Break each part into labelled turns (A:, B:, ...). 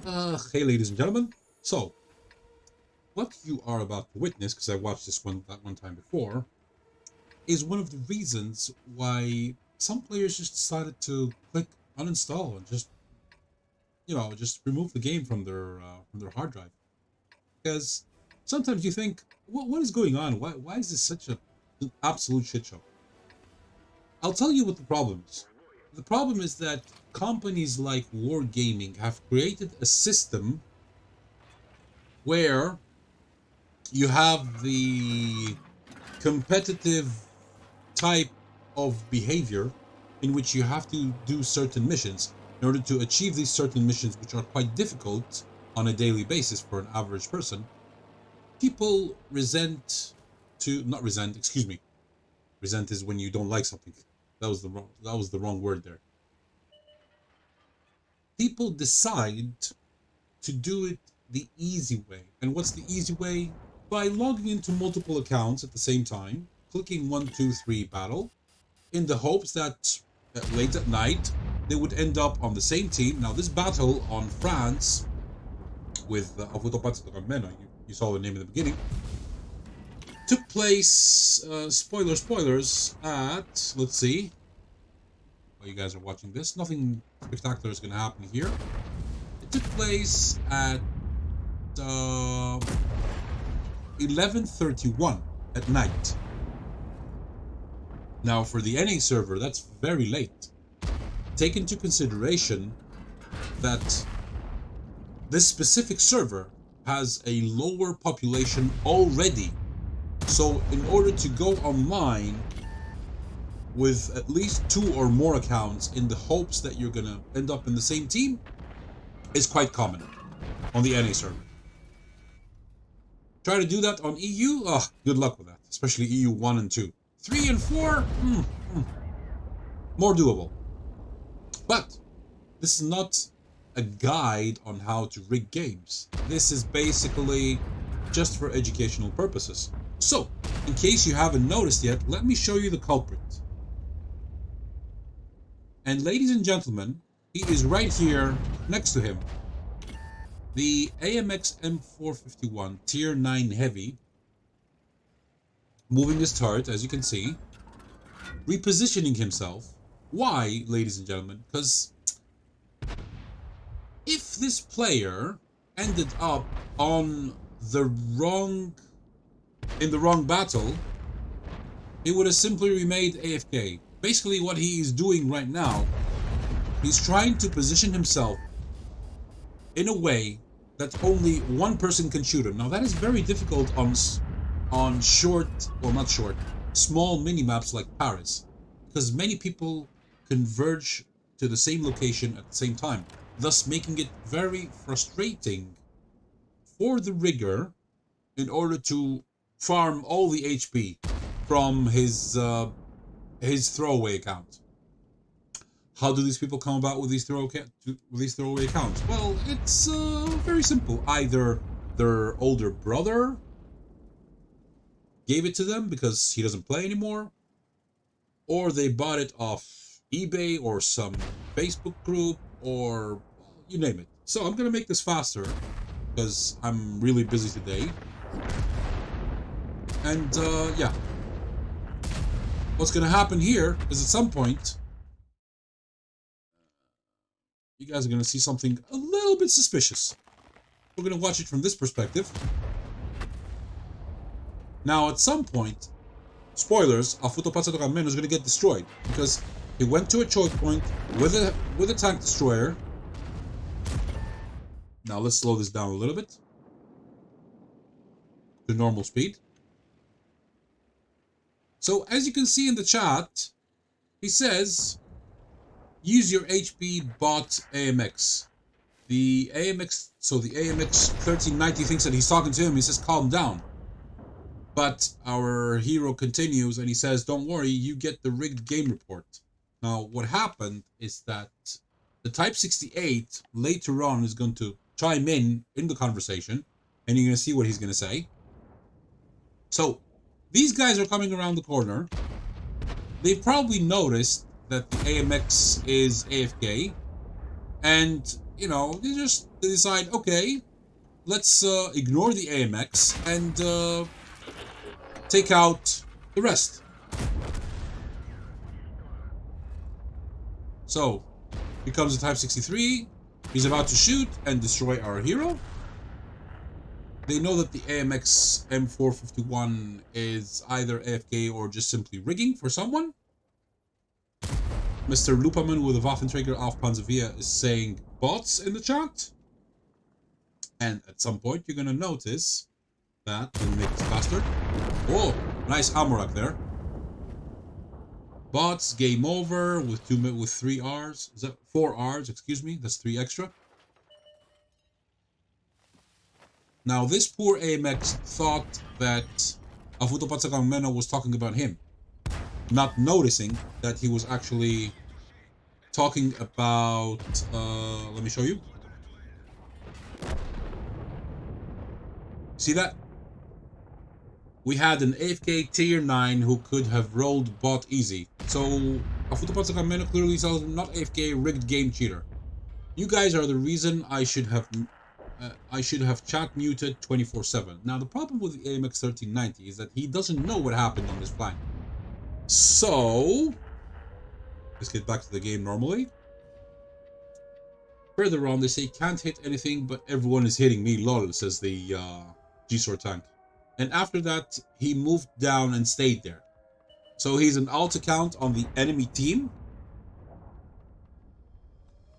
A: Hey ladies and gentlemen, so what you are about to witness, because I watched this that one time before, is one of the reasons why some players just decided to click uninstall and just remove the game from their hard drive. Because sometimes you think, what is going on? Why is this such an absolute shit show? I'll tell you what the problem is. The problem is that companies like Wargaming have created a system where you have the competitive type of behavior in which you have to do certain missions in order to achieve these certain missions, which are quite difficult on a daily basis for an average person. People resent is when you don't like something. That was the wrong word there. People decide to do it the easy way. And what's the easy way? By logging into multiple accounts at the same time, clicking 1, 2, 3 battle, in the hopes that late at night they would end up on the same team. Now this battle on France with you saw the name in the beginning, took place, spoilers, at, let's see, while you guys are watching this, nothing spectacular is going to happen here. It took place at 11:31 at night. Now for the NA server, that's very late. Take into consideration that this specific server has a lower population already. So in order to go online with at least 2 or more accounts in the hopes that you're gonna end up in the same team is quite common on the NA server. Try to do that on EU, good luck with that, especially EU 1 and 2. 3 and 4, more doable. But this is not a guide on how to rig games. This is basically just for educational purposes. So, in case you haven't noticed yet, let me show you the culprit. And ladies and gentlemen, he is right here next to him. The AMX M451 Tier 9 Heavy, moving his turret, as you can see, repositioning himself. Why, ladies and gentlemen? Because if this player ended up in the wrong battle, he would have simply remained AFK. Basically what he is doing right now, he's trying to position himself in a way that only one person can shoot him. Now that is very difficult on small mini-maps like Paris, because many people converge to the same location at the same time, thus making it very frustrating for the rigger in order to farm all the HP from his throwaway account. How do these people come about with these throwaway accounts? Well, it's very simple. Either their older brother gave it to them because he doesn't play anymore, or they bought it off eBay or some Facebook group, or you name it. So I'm gonna make this faster because I'm really busy today. And yeah, what's gonna happen here is at some point you guys are gonna see something a little bit suspicious. We're gonna watch it from this perspective. Now at some point, spoilers, Afuto Patsato Men is gonna get destroyed because he went to a choke point with a tank destroyer. Now let's slow this down a little bit to normal speed. So as you can see in the chat, he says, use your HP bot AMX. The AMX 1390 thinks that he's talking to him. He says, calm down. But our hero continues and he says, don't worry, you get the rigged game report. Now, what happened is that the Type 68 later on is going to chime in the conversation, and you're going to see what he's going to say. So, these guys are coming around the corner. They've probably noticed that the AMX is AFK, and you know, they decide, okay, let's ignore the AMX and take out the rest. So, here comes the Type 63. He's about to shoot and destroy our hero. They know that the AMX M451 is either AFK or just simply rigging for someone. Mr. Lupaman with a Waffenträger auf Panzerwehr is saying bots in the chat. And at some point, you're going to notice that, let me make this faster. Oh, nice Amorak there. Bots, game over with 3 Rs. Is that 4 Rs? Excuse me. That's 3 extra. Now, this poor AMX thought that Afutopatsakang Meno was talking about him, not noticing that he was actually talking about. Let me show you. See that? We had an AFK tier 9 who could have rolled bot easy. So, Afutopatsakang Meno clearly tells him not AFK, rigged game cheater. You guys are the reason I should have chat muted 24/7. Now the problem with the AMX 1390 is that he doesn't know what happened on this flank. So let's get back to the game normally. Further on, they say can't hit anything, but everyone is hitting me. Lol, says the G-Sword tank. And after that, he moved down and stayed there. So he's an alt account on the enemy team.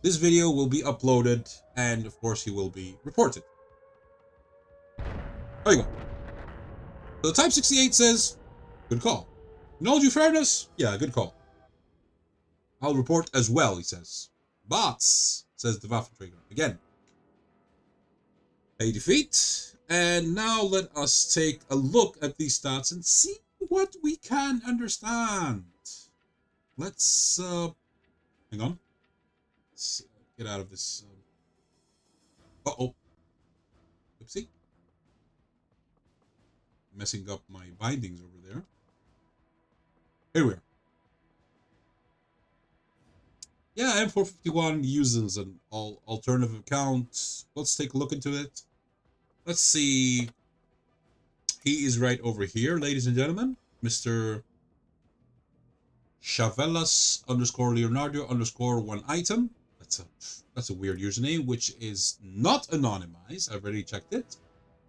A: This video will be uploaded, and of course he will be reported. There you go. So the Type 68 says, good call. In all due fairness, yeah, good call. I'll report as well, he says. Bots, says the Waffenträger. Again. A defeat. And now let us take a look at these stats and see what we can understand. Let's, hang on. Let's get out of this. Uh-oh. Oopsie. Messing up my bindings over there. Here we are. Yeah, M451 uses an alternative account. Let's take a look into it. Let's see. He is right over here, ladies and gentlemen. Mr. Chavelas _Leonardo _1 item. That's a weird username, which is not anonymized. I've already checked it.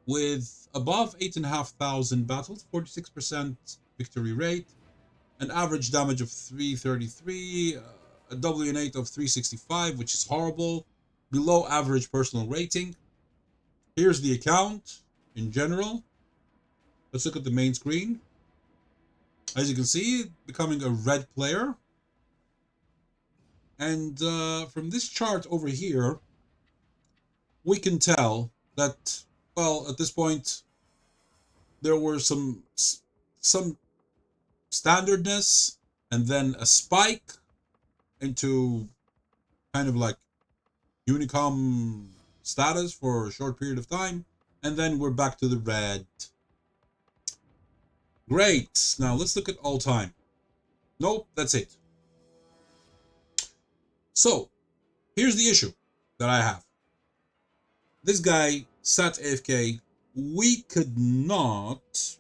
A: With above 8,500 battles, 46% victory rate, an average damage of 333, a WN8 of 365, which is horrible, below average personal rating. Here's the account in general. Let's look at the main screen. As you can see, becoming a red player. And from this chart over here, we can tell that, well, at this point, there were some standardness and then a spike into kind of like Unicom status for a short period of time, and then we're back to the red. Great. Now let's look at all time. Nope, that's it. So here's the issue that I have. This guy sat AFK. We could not,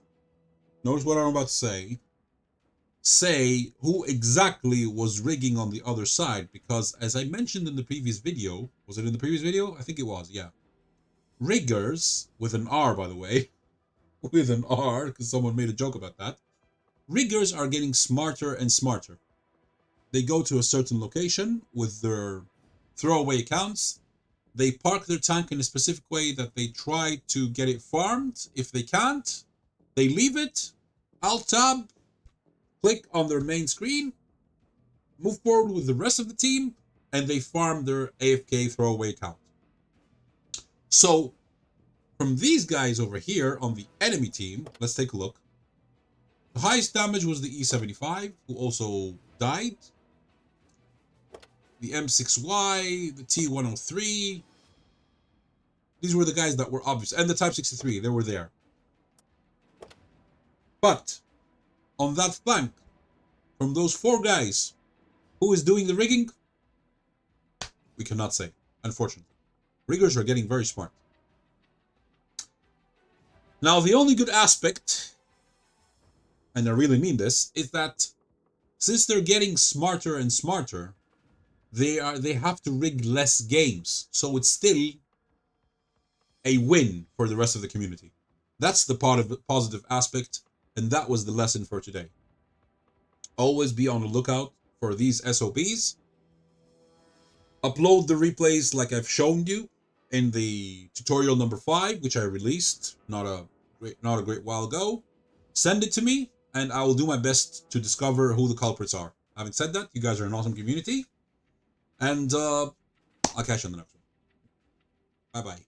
A: notice what I'm about to say who exactly was rigging on the other side, because as I mentioned in the previous video, was it in the previous video? I think it was, yeah. Riggers, with an R by the way, with an R, because someone made a joke about that. Riggers are getting smarter and smarter. They go to a certain location with their throwaway accounts. They park their tank in a specific way that they try to get it farmed. If they can't, they leave it, Alt-Tab, click on their main screen, move forward with the rest of the team, and they farm their AFK throwaway account. So, from these guys over here on the enemy team, let's take a look. The highest damage was the E75, who also died. The M6Y, the T103. These were the guys that were obvious. And the Type 63, they were there. But, on that flank, from those 4 guys, who is doing the rigging? We cannot say. unfortunately. Riggers are getting very smart. Now, the only good aspect, and I really mean this, is that since they're getting smarter and smarter, they have to rig less games. So it's still a win for the rest of the community. That's the positive aspect, and that was the lesson for today. Always be on the lookout for these SOPs. Upload the replays like I've shown you in the tutorial number 5, which I released not a great while ago. Send it to me, and I will do my best to discover who the culprits are. Having said that, you guys are an awesome community, and I'll catch you on the next one. Bye bye.